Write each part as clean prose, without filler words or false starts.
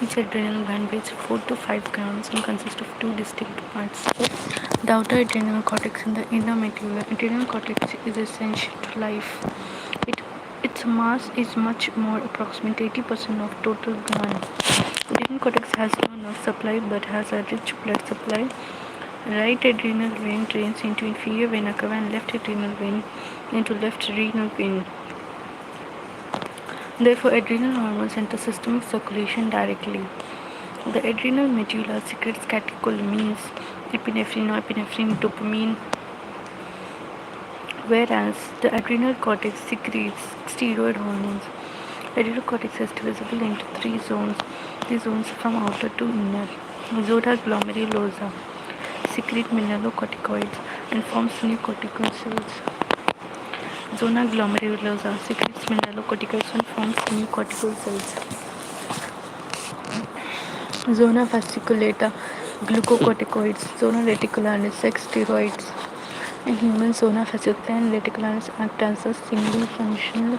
Each adrenal gland weighs 4 to 5 grams and consists of two distinct parts: the outer adrenal cortex and the inner medulla. Adrenal cortex is essential to life. Its mass is much more, approximately 80% of total gland. Adrenal cortex has no nerve supply but has a rich blood supply. Right adrenal vein drains into inferior vena cava and left adrenal vein into left renal vein. Therefore, adrenal hormones enter systemic circulation directly. The adrenal medulla secretes catecholamines, epinephrine, norepinephrine, dopamine, whereas the adrenal cortex secretes steroid hormones. Adrenal cortex is divisible into three zones. These zones from outer to inner. Zona glomerulosa secrete mineralocorticoids and forms new cortical cells. Zona glomerulosa secretes mineralocorticoids and forms new cortical cells. Zona fasciculata glucocorticoids. Zona reticularis steroids. In humans, zona fasciculata and reticularis act as a single functional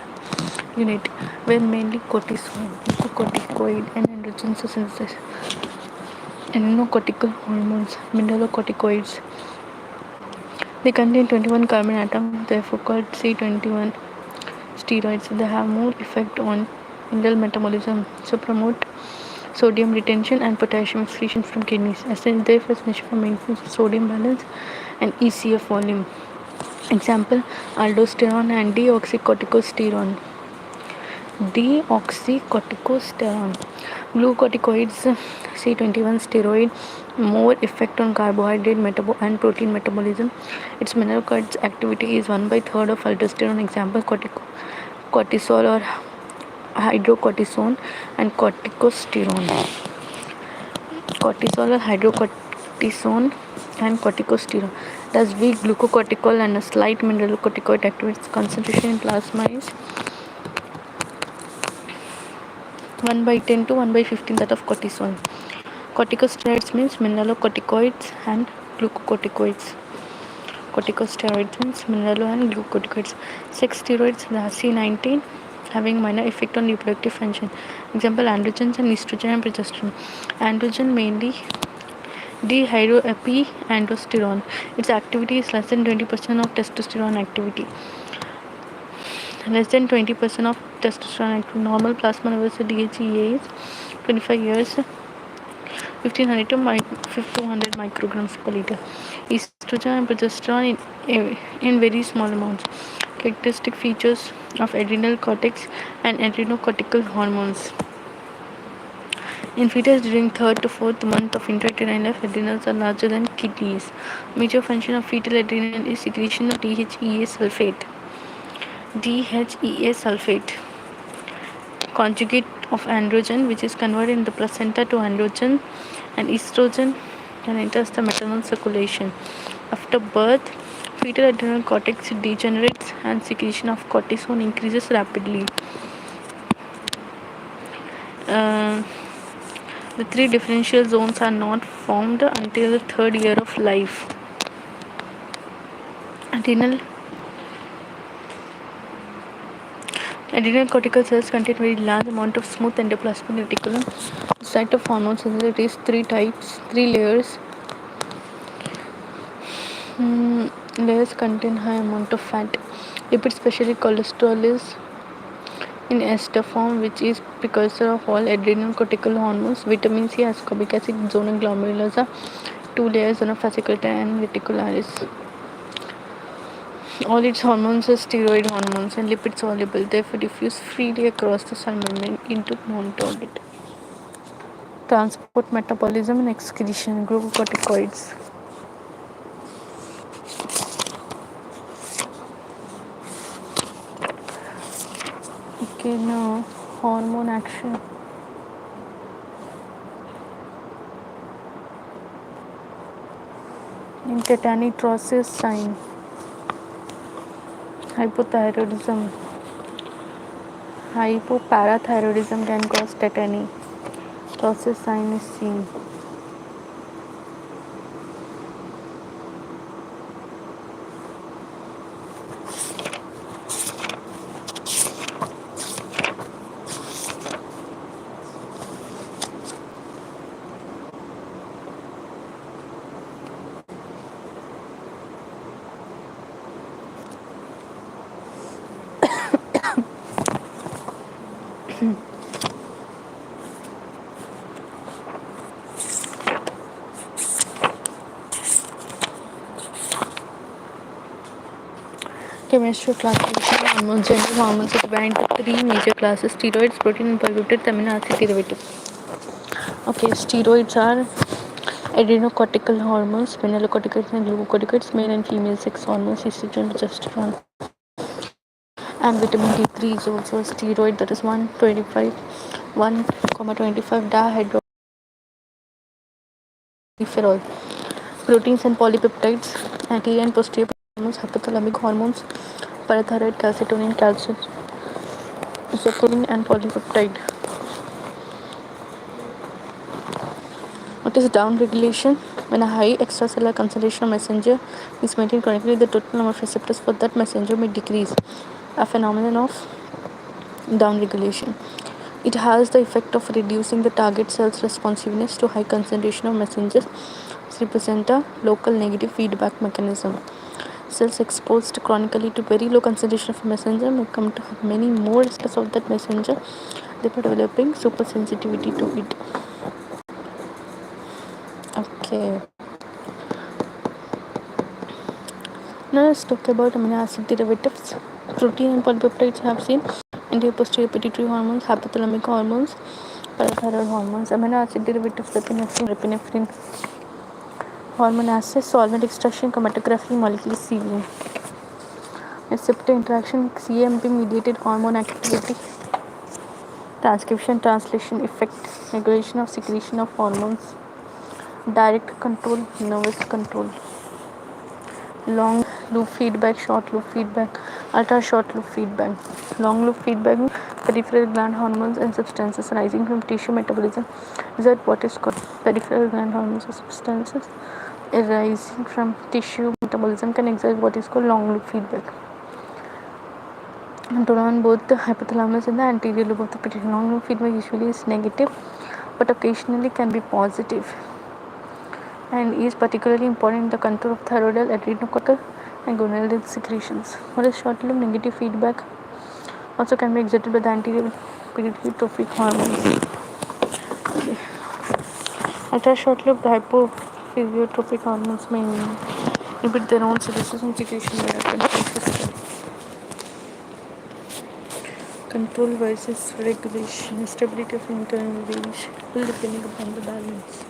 unit where mainly cortisol, glucocorticoid, and androgens are synthesized. Adrenocortical hormones, mineralocorticoids. They contain 21 carbon atoms, therefore called C21 steroids. They have more effect on mineral metabolism, so promote sodium retention and potassium excretion from kidneys. Therefore, essential for maintenance of sodium balance and ECF volume. Example: aldosterone and deoxycorticosterone. Deoxycorticosterone. Glucocorticoids, C21 steroid, more effect on carbohydrate and protein metabolism. Its mineralocorticoids activity is 1/3 of aldosterone. Example: cortisol or hydrocortisone and corticosterone. Cortisol or hydrocortisone and corticosterone. Thus, weak glucocorticoid and a slight mineralocorticoid activates concentration in plasma is 1/10 to 1/15 that of cortisol. Corticosteroids means mineralocorticoids and glucocorticoids. Corticosteroids means mineral and glucocorticoids. Sex steroids, the C19, having minor effect on reproductive function. Example: androgens and estrogen and progesterone. Androgen mainly dihydroepiandrosterone. Its activity is less than 20% of testosterone activity. Less than 20% of testosterone activity. Normal plasma levels of DHEA is 25 years, 1500 to 200 micrograms per liter. Estrogen and progesterone in very small amounts. Characteristic features of adrenal cortex and adrenocortical hormones. In fetus during 3rd to 4th month of intrauterine life, adrenals are larger than kidneys. Major function of fetal adrenal is secretion of DHEA sulfate. DHEA sulfate, conjugate of androgen, which is converted in the placenta to androgen and estrogen and enters the maternal circulation. After birth, fetal adrenal cortex degenerates and secretion of cortisol increases rapidly. The three differential zones are not formed until the 3rd year of life. Adrenal cortical cells contain very large amount of smooth endoplasmic reticulum. The site of hormone synthesis is three layers. Layers contain high amount of fat. Lipid, especially cholesterol, is in ester form, which is precursor of all adrenal cortical hormones. Vitamin C, ascorbic acid, zona glomerulosa, 2 layers, zona fasciculata and reticularis. All its hormones are steroid hormones and lipid soluble, therefore diffuse freely across the cell membrane into non-target. Transport, metabolism and excretion. Glucocorticoids. Okay, now hormone action. In tetanitrosis sign, hypothyroidism, hypoparathyroidism can cause tetany. Trosis sign is seen. Chemistry classification of hormones. General hormones are divided into three major classes: steroids, protein and polypeptides, amino acid derivatives. Okay, steroids are adrenocortical hormones, mineralocorticoids and glucocorticoids, male and female sex hormones, estrogen, progesterone, and vitamin D3 is also a steroid, that is 1,25 dihydroesterol. Proteins and polypeptides, anterior and posterior hormones, hypothalamic hormones, parathyroid, calcitonin, calcitonin and polypeptide. What is down regulation? When a high extracellular concentration of messenger is maintained chronically, the total number of receptors for that messenger may decrease, a phenomenon of down regulation. It has the effect of reducing the target cell's responsiveness to high concentration of messengers, which represent a local negative feedback mechanism. Cells exposed chronically to very low concentration of a messenger may come to have many more receptors of that messenger, thereby developing supersensitivity to it. Okay. Now let's talk about amino acid derivatives. Protein and polypeptides have seen anterior posterior pituitary hormones, hypothalamic hormones, parathyroid hormones. Amino acid derivatives: epinephrine, hormone acid, solvent extraction, chromatography, molecular sieving. Receptor interaction, CAMP mediated hormone activity, transcription, translation effect, regulation of secretion of hormones, direct control, nervous control. Long loop feedback, short loop feedback, ultra short loop feedback. Long loop feedback, peripheral gland hormones and substances arising from tissue metabolism is at what is called peripheral gland hormones or substances arising from tissue metabolism can exert what is called long loop feedback. Control on both the hypothalamus and the anterior lobe of the pituitary. Long loop feedback usually is negative, but occasionally can be positive, and is particularly important in the control of thyroidal, adrenocortical, and gonadal secretions. What is short loop? Negative feedback also can be exerted by the anterior pituitary trophic hormones. Okay. Ultra short loop, the hypophysiotrophic hormones may inhibit their own synthesis and secretion by the control system. Control versus regulation. Stability of internal range will depending upon the balance.